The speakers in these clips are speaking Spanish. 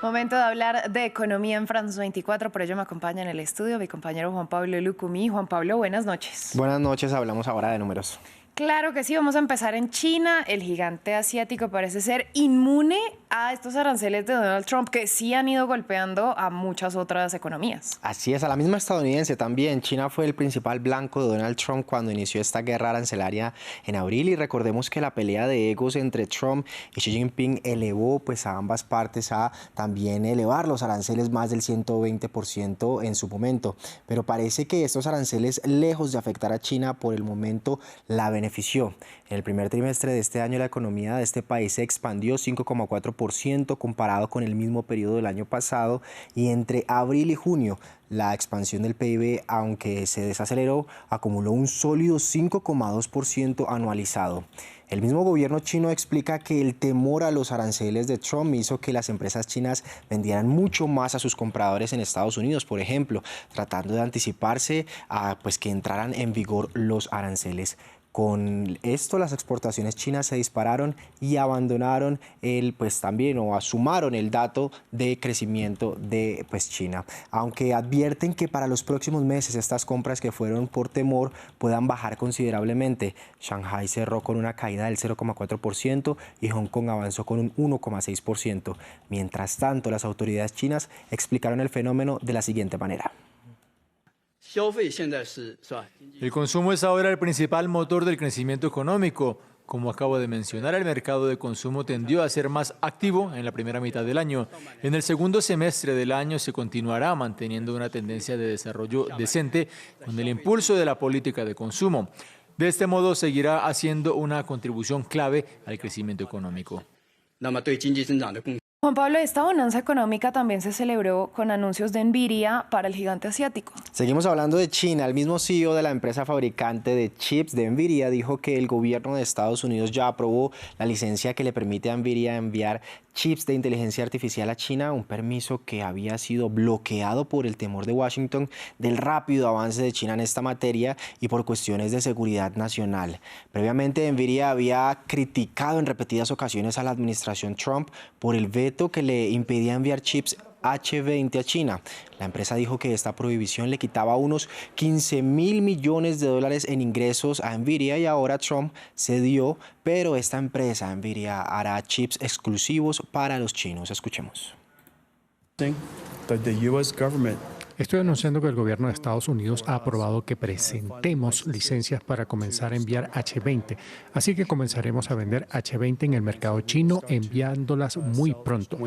Momento de hablar de economía en France 24, por ello me acompaña en el estudio mi compañero Juan Pablo Lucumí. Juan Pablo, buenas noches. Buenas noches, hablamos ahora de números. Claro que sí, vamos a empezar en China. El gigante asiático parece ser inmune a estos aranceles de Donald Trump que sí han ido golpeando a muchas otras economías. Así es, a la misma estadounidense también. China fue el principal blanco de Donald Trump cuando inició esta guerra arancelaria en abril, y recordemos que la pelea de egos entre Trump y Xi Jinping elevó pues a ambas partes a también elevar los aranceles más del 120% en su momento. Pero parece que estos aranceles, lejos de afectar a China, por el momento la benefició. En el primer trimestre de este año, la economía de este país se expandió 5,4% comparado con el mismo periodo del año pasado, y entre abril y junio la expansión del PIB, aunque se desaceleró, acumuló un sólido 5,2% anualizado. El mismo gobierno chino explica que el temor a los aranceles de Trump hizo que las empresas chinas vendieran mucho más a sus compradores en Estados Unidos, por ejemplo, tratando de anticiparse a que entraran en vigor los aranceles. Con esto, las exportaciones chinas se dispararon y abandonaron sumaron el dato de crecimiento de China. Aunque advierten que para los próximos meses estas compras que fueron por temor puedan bajar considerablemente. Shanghai cerró con una caída del 0,4% y Hong Kong avanzó con un 1,6%. Mientras tanto, las autoridades chinas explicaron el fenómeno de la siguiente manera. El consumo es ahora el principal motor del crecimiento económico. Como acabo de mencionar, el mercado de consumo tendió a ser más activo en la primera mitad del año. En el segundo semestre del año se continuará manteniendo una tendencia de desarrollo decente con el impulso de la política de consumo. De este modo, seguirá haciendo una contribución clave al crecimiento económico. Juan Pablo, esta bonanza económica también se celebró con anuncios de Nvidia para el gigante asiático. Seguimos hablando de China. El mismo CEO de la empresa fabricante de chips de Nvidia dijo que el gobierno de Estados Unidos ya aprobó la licencia que le permite a Nvidia enviar chips de inteligencia artificial a China, un permiso que había sido bloqueado por el temor de Washington del rápido avance de China en esta materia y por cuestiones de seguridad nacional. Previamente, Nvidia había criticado en repetidas ocasiones a la administración Trump por el veto que le impedía enviar chips H20 a China. La empresa dijo que esta prohibición le quitaba unos 15.000 millones de dólares en ingresos a Nvidia, y ahora Trump cedió, pero esta empresa, Nvidia, hará chips exclusivos para los chinos. Escuchemos. Estoy anunciando que el gobierno de Estados Unidos ha aprobado que presentemos licencias para comenzar a enviar H20. Así que comenzaremos a vender H20 en el mercado chino, enviándolas muy pronto.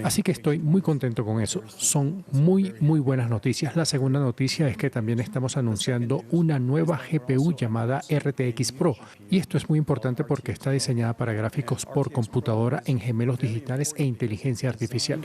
Así que estoy muy contento con eso. Son muy buenas noticias. La segunda noticia es que también estamos anunciando una nueva GPU llamada RTX Pro. Y esto es muy importante porque está diseñada para gráficos por computadora en gemelos digitales e inteligencia artificial.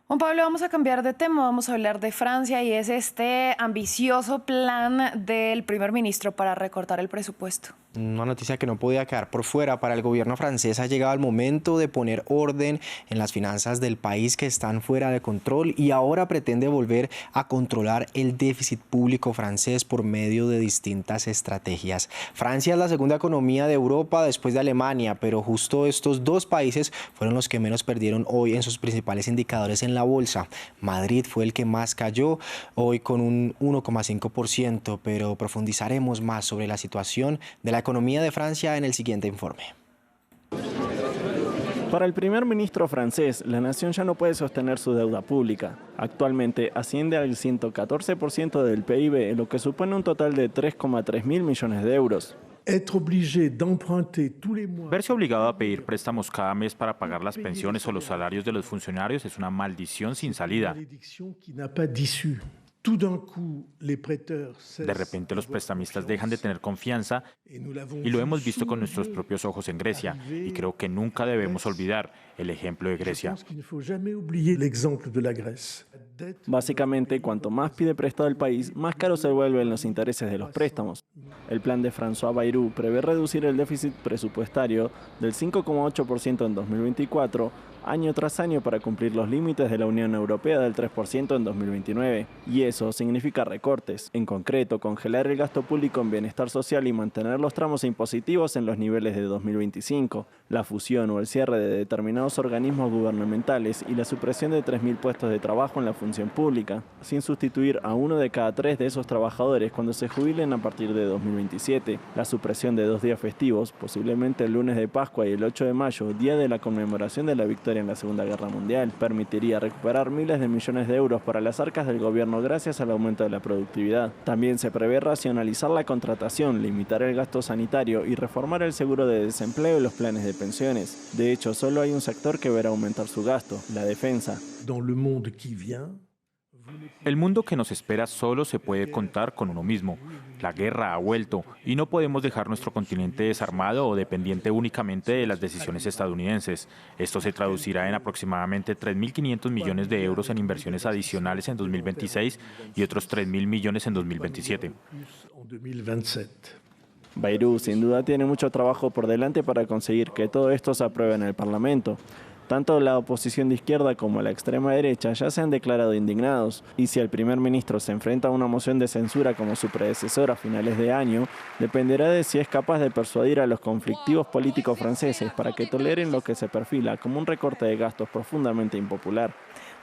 Juan Pablo, vamos a cambiar de tema, vamos a hablar de Francia, y es este ambicioso plan del primer ministro para recortar el presupuesto. Una noticia que no podía quedar por fuera. Para el gobierno francés ha llegado el momento de poner orden en las finanzas del país, que están fuera de control, y ahora pretende volver a controlar el déficit público francés por medio de distintas estrategias. Francia es la segunda economía de Europa después de Alemania, pero justo estos dos países fueron los que menos perdieron hoy en sus principales indicadores en la bolsa. Madrid fue el que más cayó hoy con un 1,5%, pero profundizaremos más sobre la situación de la economía de Francia en el siguiente informe. Para el primer ministro francés, la nación ya no puede sostener su deuda pública. Actualmente asciende al 114% del PIB, lo que supone un total de 3,3 mil millones de euros. Verse obligado a pedir préstamos cada mes para pagar las pensiones o los salarios de los funcionarios es una maldición sin salida. De repente los prestamistas dejan de tener confianza, y lo hemos visto con nuestros propios ojos en Grecia, y creo que nunca debemos olvidar el ejemplo de Grecia. Básicamente, cuanto más pide prestado el país, más caros se vuelven los intereses de los préstamos. El plan de François Bayrou prevé reducir el déficit presupuestario del 5,8% en 2024 año tras año para cumplir los límites de la Unión Europea del 3% en 2029. Y eso significa recortes, en concreto congelar el gasto público en bienestar social y mantener los tramos impositivos en los niveles de 2025, la fusión o el cierre de determinados organismos gubernamentales y la supresión de 3.000 puestos de trabajo en la función pública, sin sustituir a 1 de cada 3 de esos trabajadores cuando se jubilen a partir de 2027, la supresión de 2 días festivos, posiblemente el lunes de Pascua y el 8 de mayo, día de la conmemoración de la victoria en la Segunda Guerra Mundial, permitiría recuperar miles de millones de euros para las arcas del gobierno gracias al aumento de la productividad. También se prevé racionalizar la contratación, limitar el gasto sanitario y reformar el seguro de desempleo y los planes de pensiones. De hecho, solo hay un sector que verá aumentar su gasto, la defensa. El mundo que nos espera solo se puede contar con uno mismo. La guerra ha vuelto y no podemos dejar nuestro continente desarmado o dependiente únicamente de las decisiones estadounidenses. Esto se traducirá en aproximadamente 3.500 millones de euros en inversiones adicionales en 2026 y otros 3.000 millones en 2027. Bayrou sin duda tiene mucho trabajo por delante para conseguir que todo esto se apruebe en el Parlamento. Tanto la oposición de izquierda como la extrema derecha ya se han declarado indignados, y si el primer ministro se enfrenta a una moción de censura como su predecesor a finales de año, dependerá de si es capaz de persuadir a los conflictivos políticos franceses para que toleren lo que se perfila como un recorte de gastos profundamente impopular.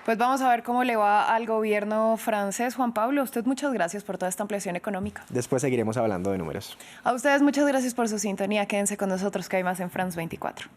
Pues vamos a ver cómo le va al gobierno francés. Juan Pablo, usted muchas gracias por toda esta ampliación económica. Después seguiremos hablando de números. A ustedes muchas gracias por su sintonía. Quédense con nosotros que hay más en France 24.